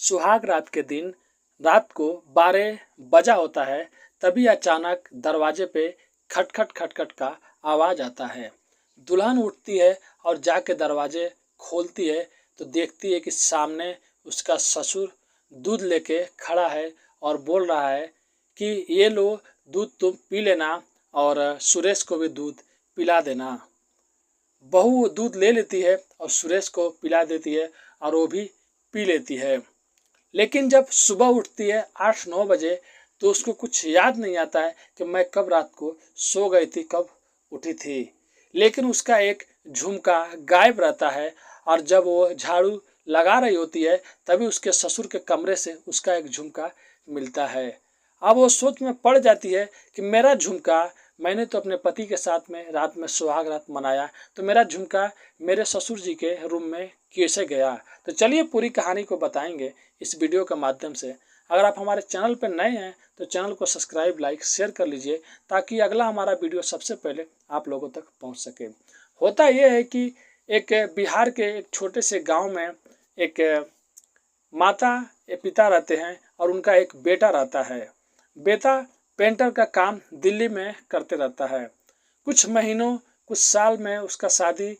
सुहाग रात के दिन रात को 12 बजा होता है, तभी अचानक दरवाजे पे खटखट खटखट का आवाज आता है। दुल्हन उठती है और जाके दरवाजे खोलती है तो देखती है कि सामने उसका ससुर दूध लेके खड़ा है और बोल रहा है कि ये लो दूध तुम पी लेना और सुरेश को भी दूध पिला देना। बहू दूध ले लेती है और सुरेश को पिला देती है और वो भी पी लेती है। लेकिन जब सुबह उठती है 8-9 बजे तो उसको कुछ याद नहीं आता है कि मैं कब रात को सो गई थी, कब उठी थी। लेकिन उसका एक झुमका गायब रहता है और जब वो झाड़ू लगा रही होती है तभी उसके ससुर के कमरे से उसका एक झुमका मिलता है। अब वो सोच में पड़ जाती है कि मेरा झुमका, मैंने तो अपने पति के साथ में रात में सुहाग रात मनाया, तो मेरा झुमका मेरे ससुर जी के रूम में कैसे गया। तो चलिए पूरी कहानी को बताएंगे इस वीडियो के माध्यम से। अगर आप हमारे चैनल पर नए हैं तो चैनल को सब्सक्राइब, लाइक, शेयर कर लीजिए ताकि अगला हमारा वीडियो सबसे पहले आप लोगों तक पहुंच सके। होता यह है कि एक बिहार के एक छोटे से गांव में एक माता पिता रहते हैं और उनका एक बेटा रहता है। बेटा पेंटर का काम दिल्ली में करते रहता है। कुछ महीनों, कुछ साल में उसका शादी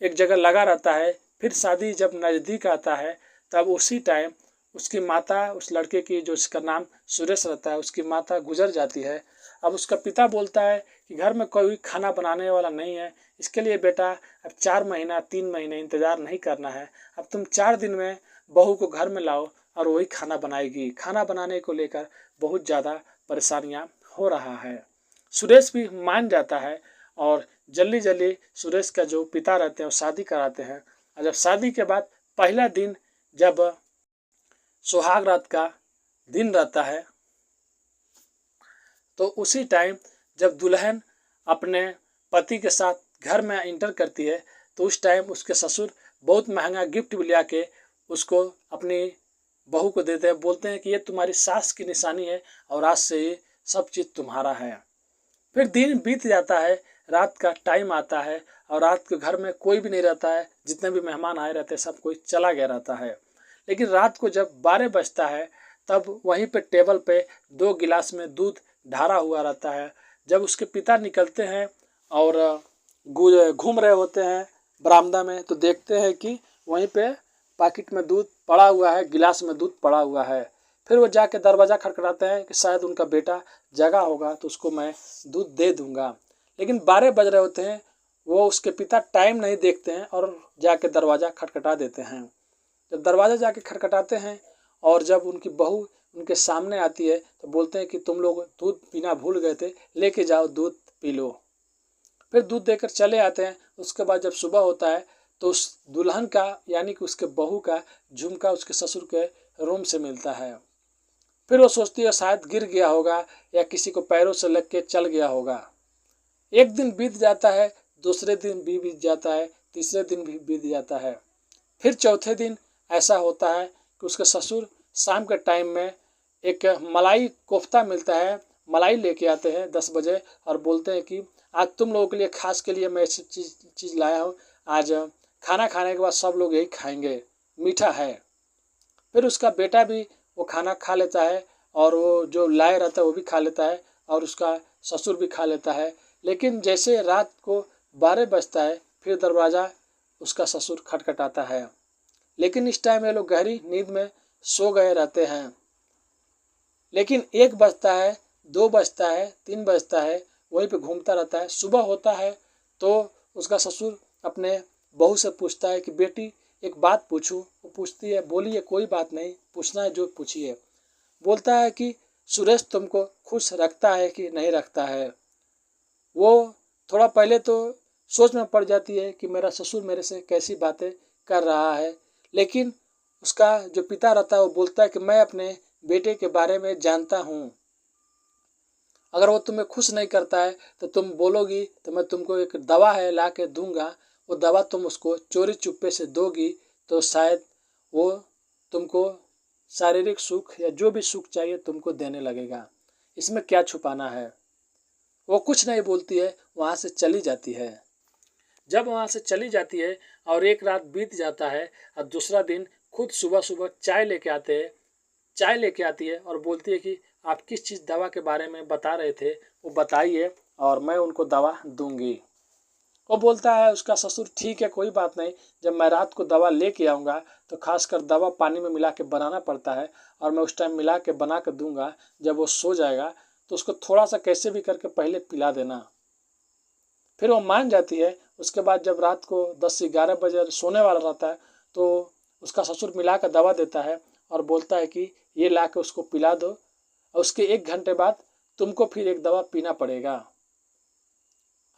एक जगह लगा रहता है। फिर शादी जब नज़दीक आता है तब उसी टाइम उसकी माता, उस लड़के की जो इसका नाम सुरेश रहता है, उसकी माता गुजर जाती है। अब उसका पिता बोलता है कि घर में कोई खाना बनाने वाला नहीं है, इसके लिए बेटा अब 4 महीना 3 महीने इंतज़ार नहीं करना है। अब तुम 4 दिन में बहू को घर में लाओ और वही खाना बनाएगी। खाना बनाने को लेकर बहुत ज़्यादा परेशानियां हो रहा है। सुरेश भी मान जाता है और जल्दी जल्दी सुरेश का जो पिता रहते हैं वो शादी कराते हैं। और जब शादी के बाद पहला दिन, जब सुहाग रात का दिन रहता है, तो उसी टाइम जब दुल्हन अपने पति के साथ घर में इंटर करती है तो उस टाइम उसके ससुर बहुत महंगा गिफ्ट भी लिया के उसको अपनी बहू को देते हैं। बोलते हैं कि ये तुम्हारी सास की निशानी है और आज से ये सब चीज़ तुम्हारा है। फिर दिन बीत जाता है, रात का टाइम आता है और रात के घर में कोई भी नहीं रहता है। जितने भी मेहमान आए रहते हैं सब कोई चला गया रहता है। लेकिन रात को जब 12 बजता है तब वहीं पे टेबल पे 2 गिलास में दूध ढारा हुआ रहता है। जब उसके पिता निकलते हैं और घूम रहे होते हैं बरामदा में तो देखते हैं कि वहीं पे पैकेट में दूध पड़ा हुआ है, गिलास में दूध पड़ा हुआ है। फिर वो जाके दरवाज़ा खटखटाते हैं कि शायद उनका बेटा जगा होगा तो उसको मैं दूध दे दूंगा। लेकिन 12 बज रहे होते हैं, वो उसके पिता टाइम नहीं देखते हैं और जाके दरवाज़ा खटखटा देते हैं। जब दरवाज़ा जाके खटखटाते हैं और जब उनकी बहू उनके सामने आती है तो बोलते हैं कि तुम लोग दूध पीना भूल गए थे, लेके जाओ दूध पी लो। फिर दूध देकर चले आते हैं। उसके बाद जब सुबह होता है तो उस दुल्हन का, यानी कि उसके बहू का झुमका उसके ससुर के रूम से मिलता है। फिर वो सोचती है शायद गिर गया होगा या किसी को पैरों से लग के चल गया होगा। एक दिन बीत जाता है, दूसरे दिन भी बीत जाता है, तीसरे दिन भी बीत जाता है। फिर चौथे दिन ऐसा होता है कि उसके ससुर शाम के टाइम में एक मलाई कोफ्ता मिलता है, मलाई लेके आते हैं 10 बजे और बोलते हैं कि आज तुम लोगों के लिए, खास के लिए मैं ऐसी चीज़ लाया हूँ। आज खाना खाने के बाद सब लोग यही खाएंगे, मीठा है। फिर उसका बेटा भी वो खाना खा लेता है और वो जो लाया रहता है वो भी खा लेता है और उसका ससुर भी खा लेता है। लेकिन जैसे रात को 12 बजता है फिर दरवाज़ा उसका ससुर खटखटाता है। लेकिन इस टाइम ये लोग गहरी नींद में सो गए रहते हैं। लेकिन 1 बजता है, 2 बजता है, 3 बजता है, वहीं पे घूमता रहता है। सुबह होता है तो उसका ससुर अपने बहू से पूछता है कि बेटी एक बात पूछूं। वो पूछती है, बोलिए, कोई बात नहीं, पूछना है जो पूछिए। बोलता है कि सुरेश तुमको खुश रखता है कि नहीं रखता है। वो थोड़ा पहले तो सोच में पड़ जाती है कि मेरा ससुर मेरे से कैसी बातें कर रहा है। लेकिन उसका जो पिता रहता है वो बोलता है कि मैं अपने बेटे के बारे में जानता हूँ, अगर वो तुम्हें खुश नहीं करता है तो तुम बोलोगी तो मैं तुमको एक दवा है ला के दूंगा, वो दवा तुम उसको चोरी चुप्पे से दोगी तो शायद वो तुमको शारीरिक सुख या जो भी सुख चाहिए तुमको देने लगेगा। इसमें क्या छुपाना है। वो कुछ नहीं बोलती है, वहाँ से चली जाती है। जब वहाँ से चली जाती है और एक रात बीत जाता है और दूसरा दिन खुद सुबह सुबह चाय लेके आती है और बोलती है कि आप किस चीज़ दवा के बारे में बता रहे थे वो बताइए और मैं उनको दवा दूंगी। वो बोलता है उसका ससुर ठीक है कोई बात नहीं, जब मैं रात को दवा लेके आऊँगा तो खासकर दवा पानी में मिला के बनाना पड़ता है और मैं उस टाइम मिला के बना कर दूंगा। जब वो सो जाएगा तो उसको थोड़ा सा कैसे भी करके पहले पिला देना। फिर वो मान जाती है। उसके बाद जब रात को 10 से 11 बजे सोने वाला रहता है तो उसका ससुर मिला कर दवा देता है और बोलता है कि ये ला के उसको पिला दो और उसके 1 घंटे बाद तुमको फिर एक दवा पीना पड़ेगा।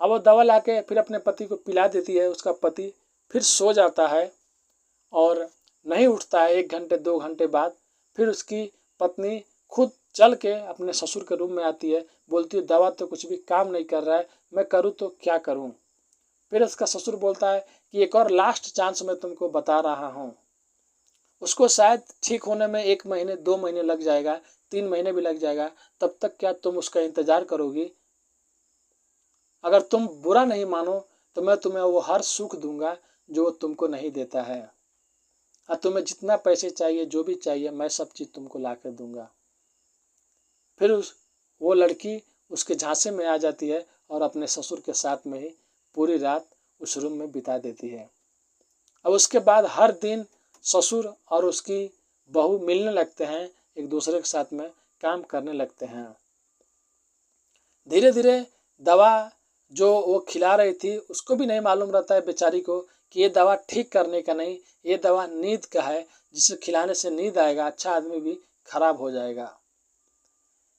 अब वो दवा ला के फिर अपने पति को पिला देती है। उसका पति फिर सो जाता है और नहीं उठता है। 1 घंटे 2 घंटे बाद फिर उसकी पत्नी खुद चल के अपने ससुर के रूम में आती है। बोलती है दवा तो कुछ भी काम नहीं कर रहा है, मैं करूँ तो क्या करूँ। फिर उसका ससुर बोलता है कि एक और लास्ट चांस मैं तुमको बता रहा हूँ। उसको शायद ठीक होने में 1 महीने 2 महीने लग जाएगा, 3 महीने भी लग जाएगा। तब तक क्या तुम उसका इंतजार करोगी? अगर तुम बुरा नहीं मानो तो मैं तुम्हें वो हर सुख दूंगा जो तुमको नहीं देता है और तुम्हें जितना पैसे चाहिए जो भी चाहिए मैं सब चीज़ तुमको ला कर दूंगा। फिर वो लड़की उसके झांसे में आ जाती है और अपने ससुर के साथ में ही पूरी रात उस रूम में बिता देती है। अब उसके बाद हर दिन ससुर और उसकी बहू मिलने लगते हैं, एक दूसरे के साथ में काम करने लगते हैं। धीरे धीरे दवा जो वो खिला रही थी उसको भी नहीं मालूम रहता है बेचारी को कि ये दवा ठीक करने का नहीं, ये दवा नींद का है, जिसे खिलाने से नींद आएगा, अच्छा आदमी भी खराब हो जाएगा।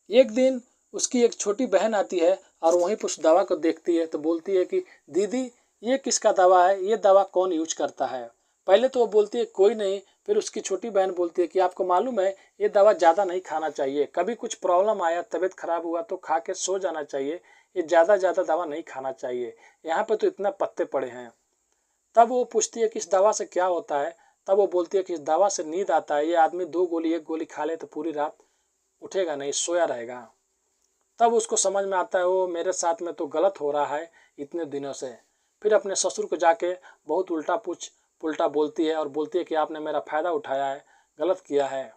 एक दिन उसकी एक छोटी बहन आती है और वहीं पर उस दवा को देखती है तो बोलती है कि दीदी ये किसका दवा है, ये दवा कौन यूज करता है। पहले तो वो बोलती है कोई नहीं, फिर उसकी छोटी बहन बोलती है कि आपको मालूम है ये दवा ज़्यादा नहीं खाना चाहिए, कभी कुछ प्रॉब्लम आया तबीयत खराब हुआ तो खा के सो जाना चाहिए, ये ज़्यादा दवा नहीं खाना चाहिए, यहाँ पे तो इतना पत्ते पड़े हैं। तब वो पूछती है कि इस दवा से क्या होता है। तब वो बोलती है कि इस दवा से नींद आता है, ये आदमी 2 गोली 1 गोली खा ले तो पूरी रात उठेगा नहीं, सोया रहेगा। तब उसको समझ में आता है वो मेरे साथ में तो गलत हो रहा है इतने दिनों से। फिर अपने ससुर को जाके बहुत उल्टा पुल्टा बोलती है और बोलती है कि आपने मेरा फ़ायदा उठाया है, गलत किया है।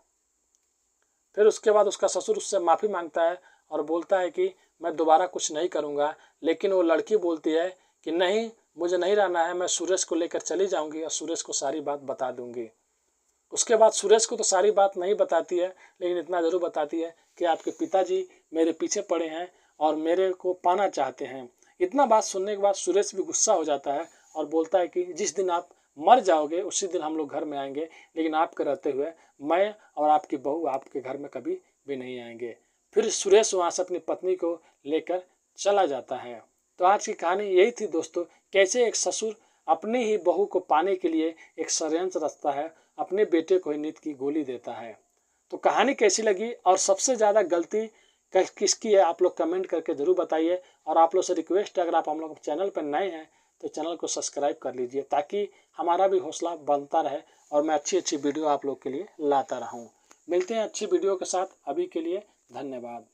फिर उसके बाद उसका ससुर उससे माफ़ी मांगता है और बोलता है कि मैं दोबारा कुछ नहीं करूँगा। लेकिन वो लड़की बोलती है कि नहीं, मुझे नहीं रहना है, मैं सुरेश को लेकर चली जाऊँगी और सुरेश को सारी बात बता दूँगी। उसके बाद सुरेश को तो सारी बात नहीं बताती है, लेकिन इतना ज़रूर बताती है कि आपके पिताजी मेरे पीछे पड़े हैं और मेरे को पाना चाहते हैं। इतना बात सुनने के बाद सुरेश भी गुस्सा हो जाता है और बोलता है कि जिस दिन आप मर जाओगे उसी दिन हम लोग घर में आएंगे, लेकिन आपके रहते हुए मैं और आपकी बहू आपके घर में कभी भी नहीं आएंगे। फिर सुरेश वहाँ से अपनी पत्नी को लेकर चला जाता है। तो आज की कहानी यही थी दोस्तों, कैसे एक ससुर अपनी ही बहू को पाने के लिए एक षड्यंत्र रचता है, अपने बेटे को ही नींद की गोली देता है। तो कहानी कैसी लगी और सबसे ज़्यादा गलती किसकी है आप लोग कमेंट करके ज़रूर बताइए। और आप लोग से रिक्वेस्ट है, अगर आप हम लोग चैनल पर नए हैं तो चैनल को सब्सक्राइब कर लीजिए ताकि हमारा भी हौसला बनता रहे और मैं अच्छी वीडियो आप लोग के लिए लाता रहूं। मिलते हैं अच्छी वीडियो के साथ, अभी के लिए धन्यवाद।